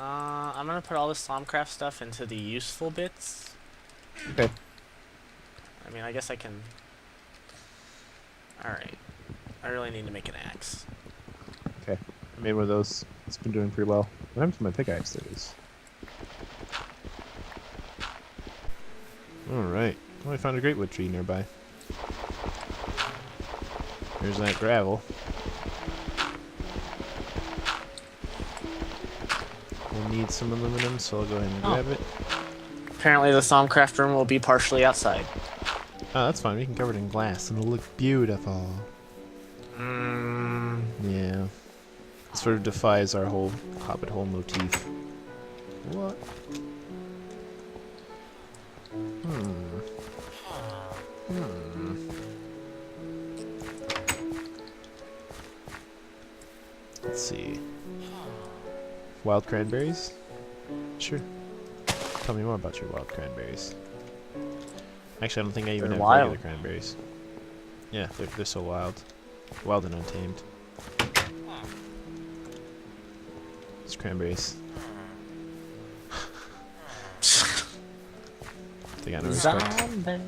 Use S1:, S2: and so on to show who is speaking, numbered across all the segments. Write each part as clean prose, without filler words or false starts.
S1: I'm gonna put all the Slomcraft stuff into the useful bits.
S2: Okay.
S1: I mean, I guess I can... Alright. I really need to make an axe.
S2: Okay. I made one of those. It's been doing pretty well. What happened to my pickaxe? There it is. Alright. Well, I found a great wood tree nearby. There's that gravel. We'll need some aluminum, so I'll go ahead and grab it.
S1: Apparently the Slomcraft room will be partially outside.
S2: Oh, that's fine. We can cover it in glass, and it'll look beautiful. Yeah. It sort of defies our whole hobbit hole motif. What? Let's see. Wild cranberries? Sure. Tell me more about your wild cranberries. Actually, I don't think I even have regular cranberries. Yeah, they're so wild. Wild and untamed. It's cranberries. They got no respect.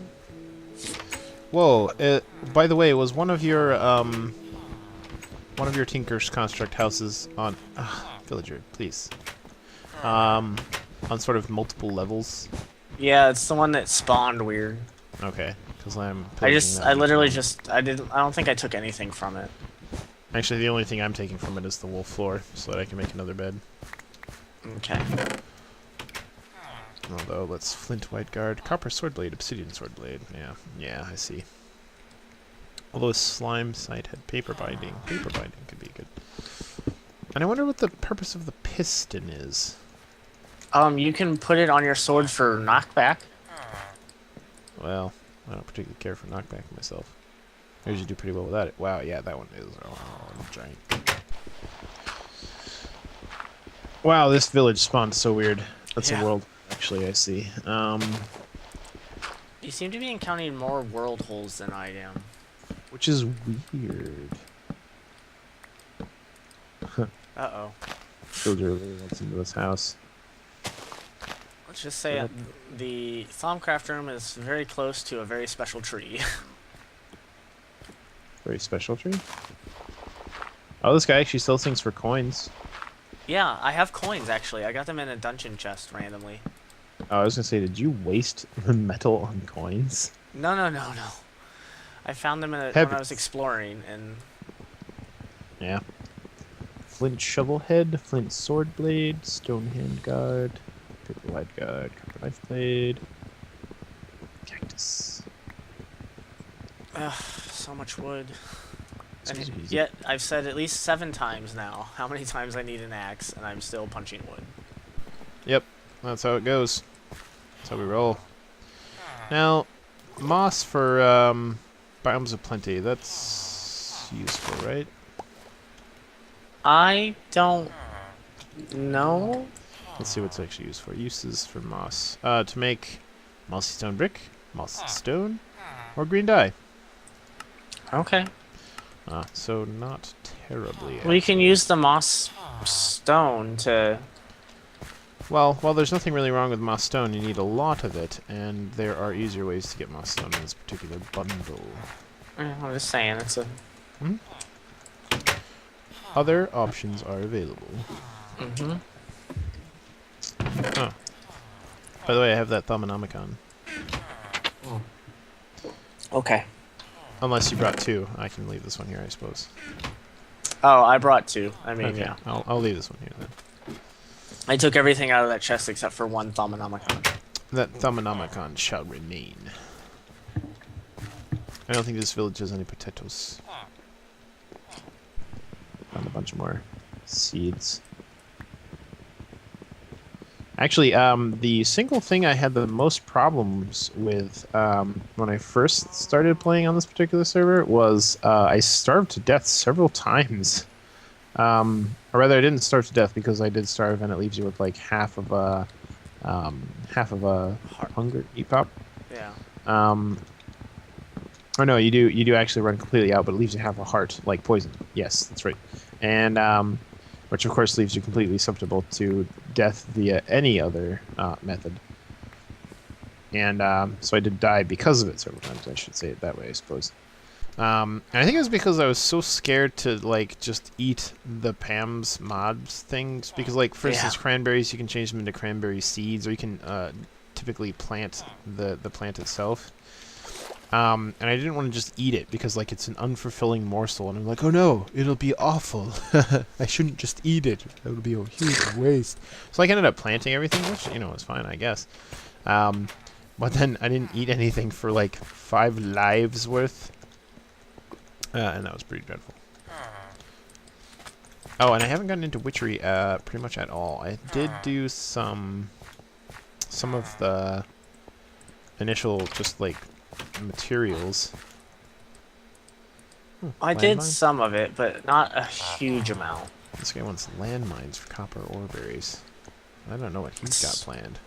S2: Whoa! By the way, was one of your Tinker's construct houses on villager, please? On sort of multiple levels.
S1: Yeah, it's the one that spawned weird.
S2: Okay, because I
S1: don't think I took anything from it.
S2: Actually, the only thing I'm taking from it is the wool floor, so that I can make another bed.
S1: Okay.
S2: Although, let's flint white guard, copper sword blade, obsidian sword blade. Yeah, I see. Although a slime site had paper binding. Paper binding could be good. And I wonder what the purpose of the piston is.
S1: You can put it on your sword for knockback.
S2: Well, I don't particularly care for knockback myself. I usually do pretty well without it. Wow, yeah, that one is giant. Wow, this village spawned so weird. That's a world, actually, I see.
S1: You seem to be encountering more world holes than I am.
S2: Which is weird.
S1: Uh-oh.
S2: Villager really wants into this house.
S1: Let's just say the Slomcraft room is very close to a very special tree.
S2: Very special tree? Oh, this guy actually sells things for coins.
S1: Yeah, I have coins, actually. I got them in a dungeon chest randomly.
S2: Oh, I was gonna say, did you waste the metal on coins?
S1: No. I found them when I was exploring, and...
S2: Yeah. Flint shovel head, flint sword blade, stone hand guard, paper wide guard, copper knife blade, cactus.
S1: Ugh, so much wood. And yet, I've said at least 7 times now how many times I need an axe, and I'm still punching wood.
S2: Yep, that's how it goes. That's how we roll. Now, moss for biomes of plenty, that's useful, right?
S1: I don't know.
S2: Let's see what's actually used for. Uses for moss. To make mossy stone brick, mossy stone, or green dye.
S1: Okay.
S2: So not terribly.
S1: Well, you can use the moss stone to...
S2: Well, while there's nothing really wrong with moss stone, you need a lot of it, and there are easier ways to get moss stone in this particular bundle.
S1: I'm just saying, it's a...
S2: Hmm? Other options are available.
S1: Mm-hmm.
S2: Oh. By the way, I have that Thumbonomicon.
S1: Okay.
S2: Unless you brought 2, I can leave this one here, I suppose.
S1: Oh, I brought 2. I mean,
S2: okay.
S1: yeah.
S2: I'll leave this one here then.
S1: I took everything out of that chest except for 1 Thumbonomicon.
S2: That Thumbonomicon shall remain. I don't think this village has any potatoes. Found a bunch more seeds. Actually, the single thing I had the most problems with when I first started playing on this particular server was I starved to death several times. Or rather, I didn't starve to death because I did starve, and it leaves you with like half of a hunger eat pop.
S1: Yeah.
S2: Or no, you do actually run completely out, but it leaves you half a heart, like poison. Yes, that's right. And which of course leaves you completely susceptible to death via any other method. And so I did die because of it several times. I should say it that way, I suppose. And I think it was because I was so scared to like just eat the Pam's mods things, because like for instance cranberries, you can change them into cranberry seeds, or you can typically plant the plant itself. And I didn't want to just eat it because like it's an unfulfilling morsel, and I'm like, oh no, it'll be awful. I shouldn't just eat it. That would be a huge waste. So like, I ended up planting everything, which was fine, I guess. But then I didn't eat anything for like 5 lives worth. And that was pretty dreadful. Oh, and I haven't gotten into witchery pretty much at all. I did do some of the initial just like materials.
S1: I did some of it, but not a huge amount.
S2: This guy wants landmines for copper ore berries. I don't know what he's got planned.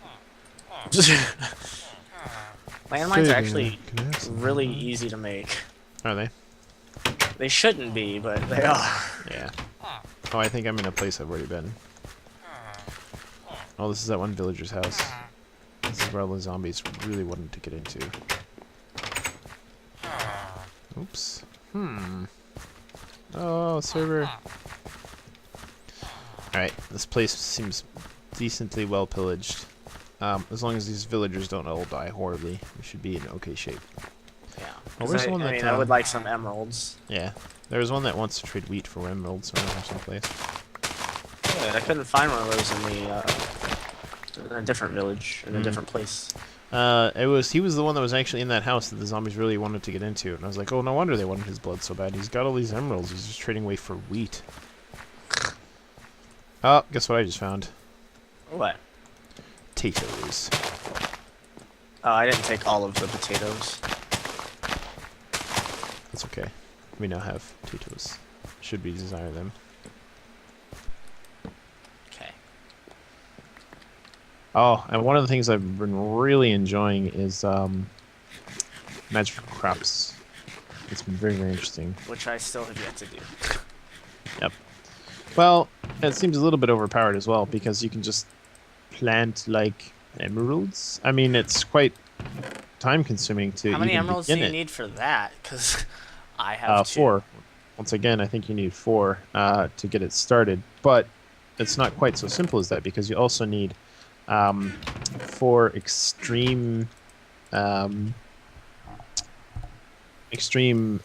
S1: Landmines are actually really easy to make.
S2: Are they?
S1: They shouldn't be, but they are.
S2: Yeah. Oh, I think I'm in a place I've already been. Oh, this is that one villager's house. This is where all the zombies really wanted to get into. Oops. Oh, server. Alright, this place seems decently well pillaged. As long as these villagers don't all die horribly, we should be in okay shape.
S1: Yeah.
S2: Oh, where's the one that,
S1: I would like some emeralds.
S2: Yeah. There's one that wants to trade wheat for emeralds, so I have some place.
S1: Good. I couldn't find one of those in a different village, in a different place.
S2: He was the one that was actually in that house that the zombies really wanted to get into, and I was like, oh, no wonder they wanted his blood so bad. He's got all these emeralds. He's just trading away for wheat. Oh, guess what I just found?
S1: What?
S2: Potatoes.
S1: Oh, I didn't take all of the potatoes.
S2: That's okay. We now have potatoes. Should we desire them?
S1: Okay.
S2: Oh, and one of the things I've been really enjoying is magical crops. It's been very, very interesting.
S1: Which I still have yet to do.
S2: Yep. Well, it seems a little bit overpowered as well, because you can just plant, like, emeralds. I mean, it's quite time-consuming to
S1: How many
S2: even
S1: emeralds do
S2: begin
S1: you
S2: it.
S1: need for that? Because I have 2.
S2: 4. Once again, I think you need 4 to get it started. But it's not quite so simple as that, because you also need 4 extreme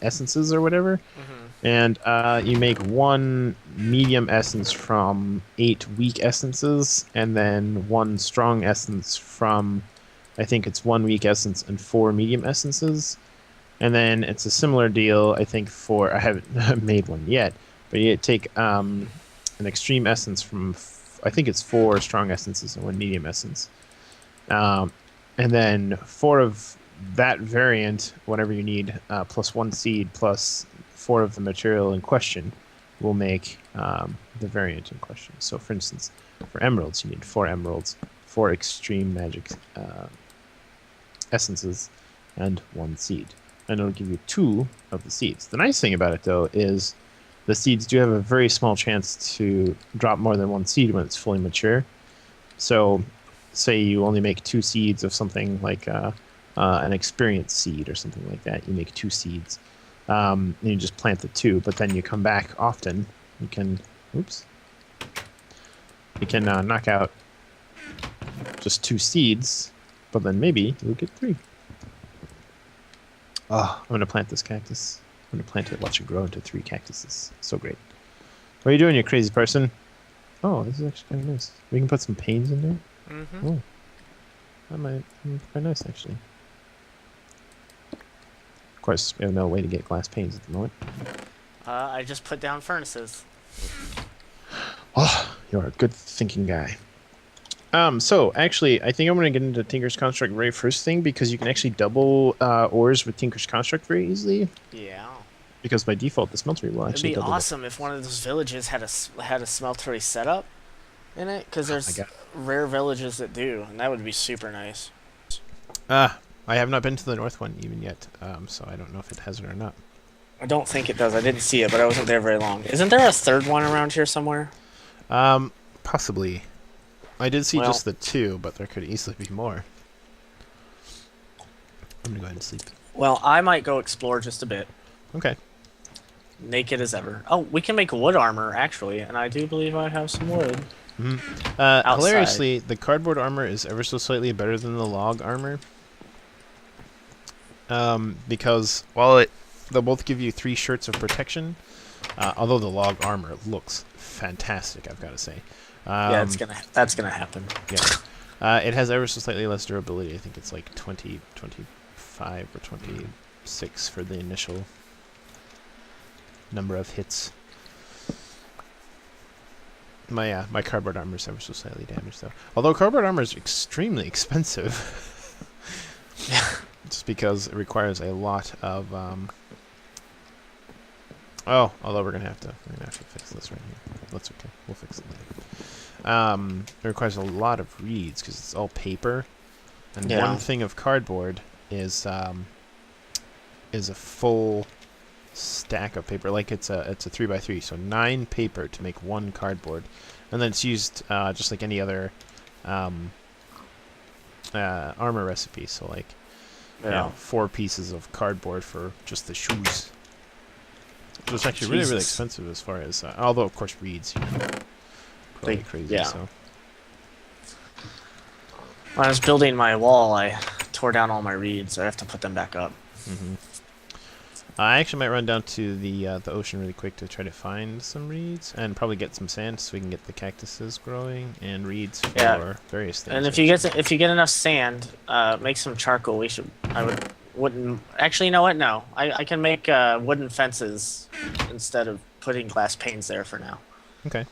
S2: essences or whatever. And you make 1 medium essence from 8 weak essences, and then 1 strong essence from, I think it's 1 weak essence and 4 medium essences. And then it's a similar deal, I think, for, I haven't made one yet, but you take an extreme essence from, I think it's 4 strong essences and 1 medium essence. And then 4 of that variant, whatever you need, plus 1 seed, plus 4 of the material in question, will make the variant in question. So, for instance, for emeralds, you need 4 emeralds, 4 extreme magic essences, and 1 seed. And it'll give you 2 of the seeds. The nice thing about it, though, is the seeds do have a very small chance to drop more than 1 seed when it's fully mature. So, say you only make 2 seeds of something like an experience seed or something like that. You make 2 seeds. And you just plant the 2, but then you come back often. You can, you can knock out just 2 seeds, but then maybe you'll get 3. Oh, I'm gonna plant this cactus. I'm gonna plant it, watch it grow into 3 cactuses. So great. What are you doing, you crazy person? Oh, this is actually kind of nice. We can put some panes in there. Oh, that might be quite nice, actually. Of course, we have no way to get glass panes at the moment.
S1: I just put down furnaces.
S2: Oh, you're a good thinking guy. So, actually, I think I'm going to get into Tinker's Construct very first thing, because you can actually double ores with Tinker's Construct very easily.
S1: Yeah.
S2: Because by default, the smeltery will actually double.
S1: It'd be awesome if one of those villages had a smeltery setup in it, because there's rare villages that do, and that would be super nice.
S2: I have not been to the north one even yet, so I don't know if it has it or not.
S1: I don't think it does. I didn't see it, but I wasn't there very long. Isn't there a third one around here somewhere?
S2: Possibly. I did see
S1: Well,
S2: just the 2, but there could easily be more. I'm gonna go ahead and sleep.
S1: well, I might go explore just a bit.
S2: Okay.
S1: Naked as ever. Oh, we can make wood armor, actually, and I do believe I have some wood.
S2: Hilariously, the cardboard armor is ever so slightly better than the log armor. Because while they'll both give you 3 shirts of protection, although the log armor looks fantastic, I've got to say.
S1: Yeah, that's gonna happen.
S2: Yeah. It has ever so slightly less durability. I think it's like 20, 25 or 26 for the initial number of hits. My cardboard armor is ever so slightly damaged though. Although cardboard armor is extremely expensive. Just because it requires a lot of although we're gonna have to fix this right here. That's okay. We'll fix it later. It requires a lot of reeds because it's all paper, and one thing of cardboard is a full stack of paper. Like it's a 3x3, so 9 paper to make 1 cardboard, and then it's used just like any other armor recipe. So like, you know, 4 pieces of cardboard for just the shoes. So it's actually really expensive as far as, although of course reeds, you know, probably crazy.
S1: Yeah.
S2: So.
S1: When I was building my wall, I tore down all my reeds. So I have to put them back up.
S2: I actually might run down to the ocean really quick to try to find some reeds and probably get some sand so we can get the cactuses growing and reeds for various things.
S1: And if you get enough sand, make some charcoal. Wouldn't actually, you know what? No, I can make wooden fences instead of putting glass panes there for now.
S2: Okay.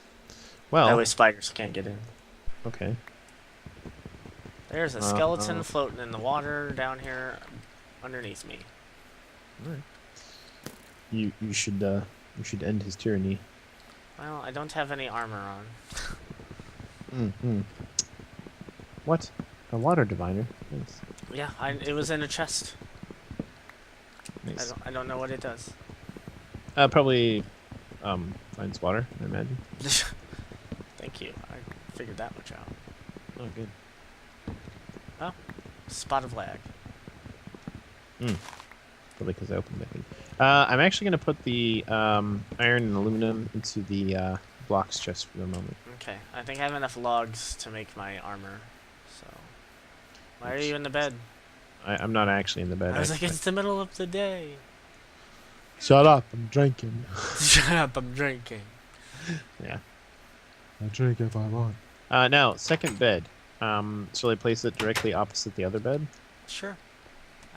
S2: Well.
S1: That way spiders can't get in.
S2: Okay.
S1: There's a skeleton floating in the water down here underneath me.
S2: All right. You should end his tyranny.
S1: Well, I don't have any armor on.
S2: What? A water diviner? Nice.
S1: Yeah, it was in a chest.
S2: Nice.
S1: I don't know what it does.
S2: Probably finds water, I imagine.
S1: Thank you. I figured that much out.
S2: Oh, good.
S1: Oh, spot of lag.
S2: Probably because I opened the thing. I'm actually going to put the iron and aluminum into the blocks chest for the moment.
S1: Okay, I think I have enough logs to make my armor. So, why are you in the bed?
S2: I'm not actually in the bed.
S1: I was like, it's the middle of the day.
S2: Shut up! I'm drinking.
S1: Shut up! I'm drinking.
S2: Yeah.
S3: I'll drink if I want.
S2: Now, second bed. Shall I place it directly opposite the other bed?
S1: Sure.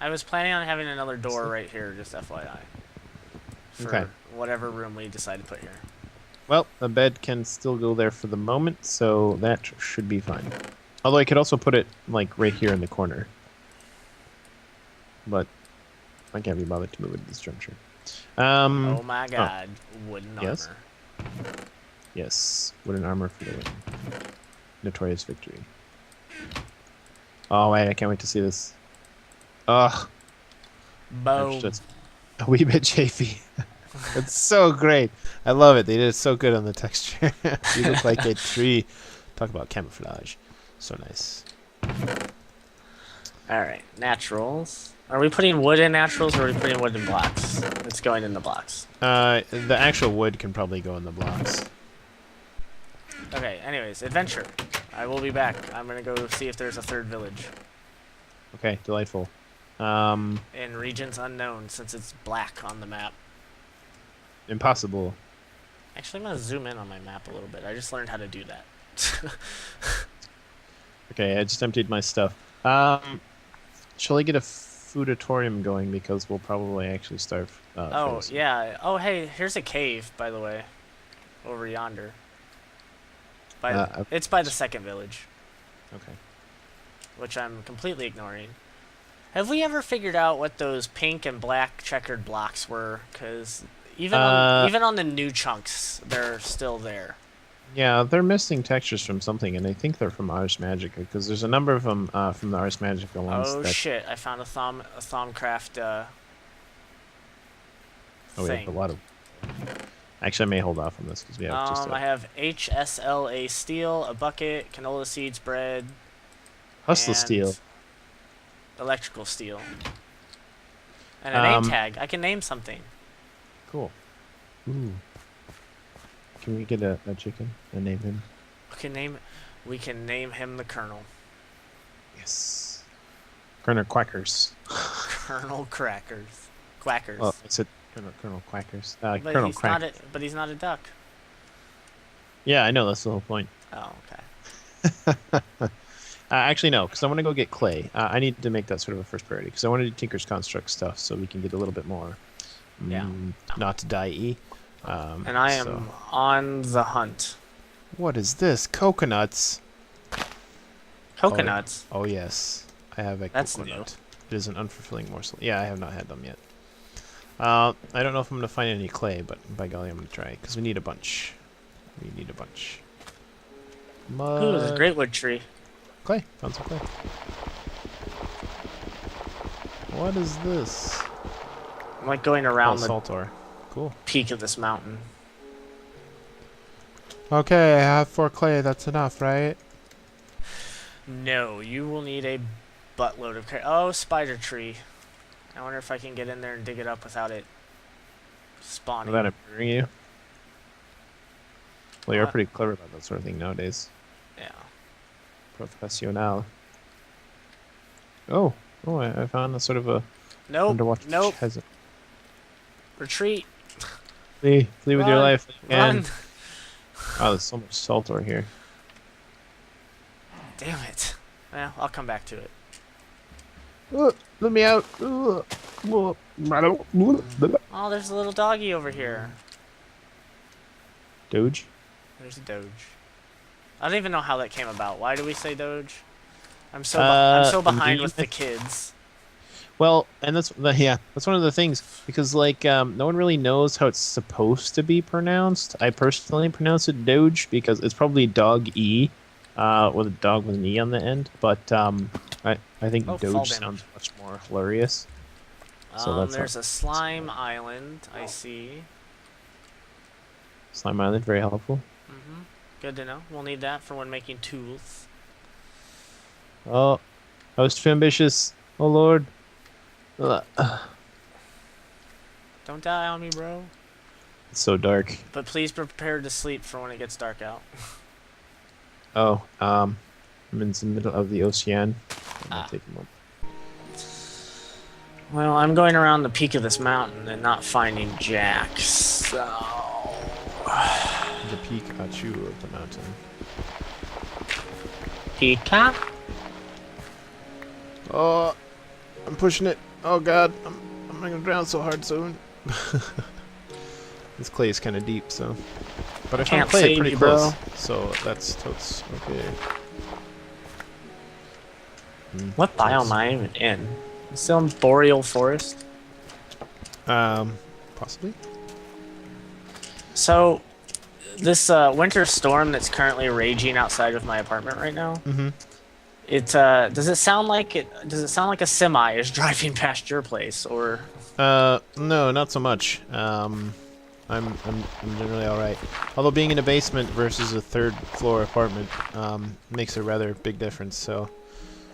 S1: I was planning on having another door right here, just FYI. For whatever room we decide to put here.
S2: Well, the bed can still go there for the moment, so that should be fine. Although I could also put it, like, right here in the corner. But I can't be bothered to move it at this juncture.
S1: Oh my god, wooden armor.
S2: Yes, wooden armor for the win. Notorious victory. Oh, wait, I can't wait to see this. Ugh.
S1: Boom.
S2: Just a wee bit chafy. It's so great. I love it. They did it so good on the texture. You look like a tree. Talk about camouflage. So nice.
S1: Alright, naturals. Are we putting wood in naturals, or are we putting wood in blocks? It's going in the blocks.
S2: The actual wood can probably go in the blocks.
S1: Okay, anyways, adventure. I will be back. I'm gonna go see if there's a third village.
S2: Okay, delightful.
S1: In regions unknown, since it's black on the map.
S2: Impossible.
S1: Actually, I'm gonna zoom in on my map a little bit. I just learned how to do that.
S2: Okay, I just emptied my stuff. Shall I get a foodatorium going, because we'll probably actually starve.
S1: Oh, yeah. Oh, hey, here's a cave, by the way. Over yonder. It's by the second village.
S2: Okay.
S1: Which I'm completely ignoring. Have we ever figured out what those pink and black checkered blocks were? Because even on the new chunks, they're still there.
S2: Yeah, they're missing textures from something, and I think they're from Ars Magica, because there's a number of them from the Ars Magica ones.
S1: Oh shit! I found a Thaumcraft
S2: Oh,
S1: thing.
S2: yeah, a lot of. Actually, I may hold off on this because we have just.
S1: I have HSLA steel, a bucket, canola seeds, bread,
S2: Hustler
S1: and
S2: steel.
S1: electrical steel, and a name tag. I can name something.
S2: Cool. Ooh. Can we get a chicken and name him?
S1: We can name him the Colonel.
S2: Yes. Colonel Quackers.
S1: Colonel Crackers. Quackers.
S2: Oh, I said Colonel Quackers.
S1: But
S2: Colonel
S1: he's
S2: Quackers.
S1: but he's not a duck.
S2: Yeah, I know. That's the whole point.
S1: Oh, okay.
S2: Actually, no, because I want to go get clay. I need to make that sort of a first priority because I want to do Tinker's Construct stuff so we can get a little bit more. Not to die.
S1: And I am on the hunt.
S2: What is this? Coconuts.
S1: Coconuts?
S2: Oh yes. I have a
S1: That's
S2: coconut. It is an unfulfilling morsel. Yeah, I have not had them yet. I don't know if I'm going to find any clay, but by golly, I'm going to try because we need a bunch. We need a bunch. Mud.
S1: Ooh, there's a great wood tree.
S2: Clay. Found some clay. What is this?
S1: I'm like going around the
S2: salt ore. Cool.
S1: peak of this mountain.
S3: Okay, I have 4 clay. That's enough, right?
S1: No, you will need a buttload of oh, spider tree. I wonder if I can get in there and dig it up without it spawning.
S2: Without it burning you? Well, you're
S1: What?
S2: pretty clever about that sort of thing nowadays.
S1: Yeah.
S2: Professional. Oh, I found a sort of a
S1: Nope.
S2: underwater
S1: Nope.
S2: chasm.
S1: Retreat.
S2: Flee with your
S1: Run.
S2: life.
S1: Run.
S2: And oh, there's so much salt over here.
S1: Damn it. Well, I'll come back to it.
S2: Let me out.
S1: Oh, there's a little doggy over here.
S2: Doge.
S1: There's a Doge. I don't even know how that came about. Why do we say Doge? I'm so behind with the kids.
S2: Well, and that's one of the things because like no one really knows how it's supposed to be pronounced. I personally pronounce it Doge because it's probably dog E, with a dog with an E on the end. But I think Doge sounds much more hilarious. So
S1: There's a slime island. I see.
S2: Slime Island, very helpful.
S1: Good to know. We'll need that for when making tools.
S2: Oh, I was too ambitious. Oh Lord.
S1: Don't die on me, bro.
S2: It's so dark.
S1: But please prepare to sleep for when it gets dark out.
S2: Oh, I'm in the middle of the ocean. Take a moment.
S1: Well, I'm going around the peak of this mountain and not finding Jack, so...
S2: The Pikachu of the mountain.
S1: Pika?
S2: Oh, I'm pushing it. Oh God, I'm gonna drown so hard soon. This clay is kind of deep, so. But I found
S1: Can't
S2: clay
S1: save
S2: pretty
S1: you,
S2: close,
S1: bro.
S2: so that's totes okay.
S1: What biome am I even in? I'm still in Boreal Forest.
S2: Possibly.
S1: So, this winter storm that's currently raging outside of my apartment right now. It does it sound like a semi is driving past your place, or?
S2: No, not so much. I'm generally all right. Although being in a basement versus a third floor apartment makes a rather big difference. So.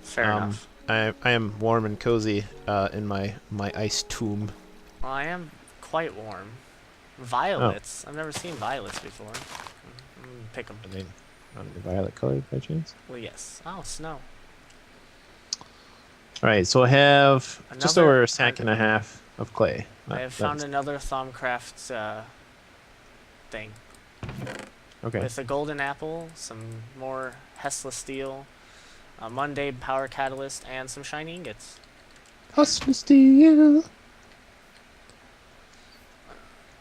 S1: Fair enough.
S2: I am warm and cozy in my ice tomb.
S1: Well, I am quite warm. Violets. I've never seen violets before. Pick them.
S2: Are they not violet colored by chance?
S1: Well, yes. Oh, snow.
S2: All right, so I have just over a sack and a half of clay.
S1: I have found another Thaumcraft thing.
S2: Okay.
S1: With a golden apple, some more Hustlas steel, a Monday power catalyst, and some shiny ingots.
S2: Hustler steel.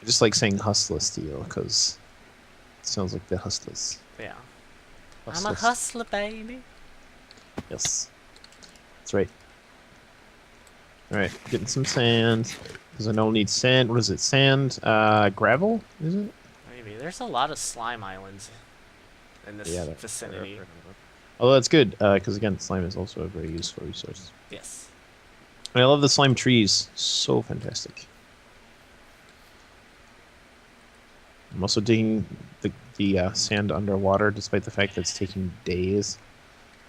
S2: I just like saying hustler steel because it sounds like the hustlers.
S1: Yeah.
S2: Hustlers.
S1: I'm a hustler, baby.
S2: Yes. That's right. Alright, getting some sand. Because I know I'll need sand. What is it? Sand? Gravel? Is it?
S1: Maybe. There's a lot of slime islands in this vicinity.
S2: Although that's good, because again, slime is also a very useful resource.
S1: Yes.
S2: And I love the slime trees. So fantastic. I'm also digging the sand underwater, despite the fact that it's taking days.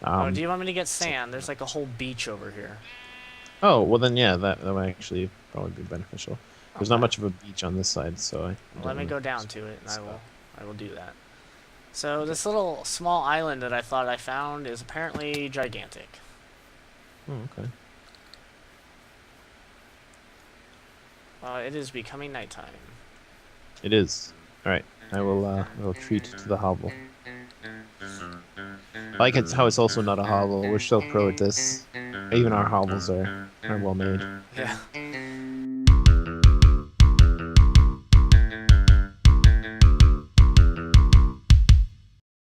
S1: Oh, do you want me to get sand? There's like a whole beach over here.
S2: Oh, well then, yeah, that would actually probably be beneficial. There's not
S1: Okay.
S2: much of a beach on this side, so I
S1: Let me
S2: don't
S1: go down to it, and I will do that. So this little small island that I thought I found is apparently gigantic.
S2: Oh, okay.
S1: It is becoming nighttime.
S2: It is. All right. I will retreat to the hovel. I like it how it's also not a hovel. We're still pro at this. Even our hovels are well made.
S1: Yeah.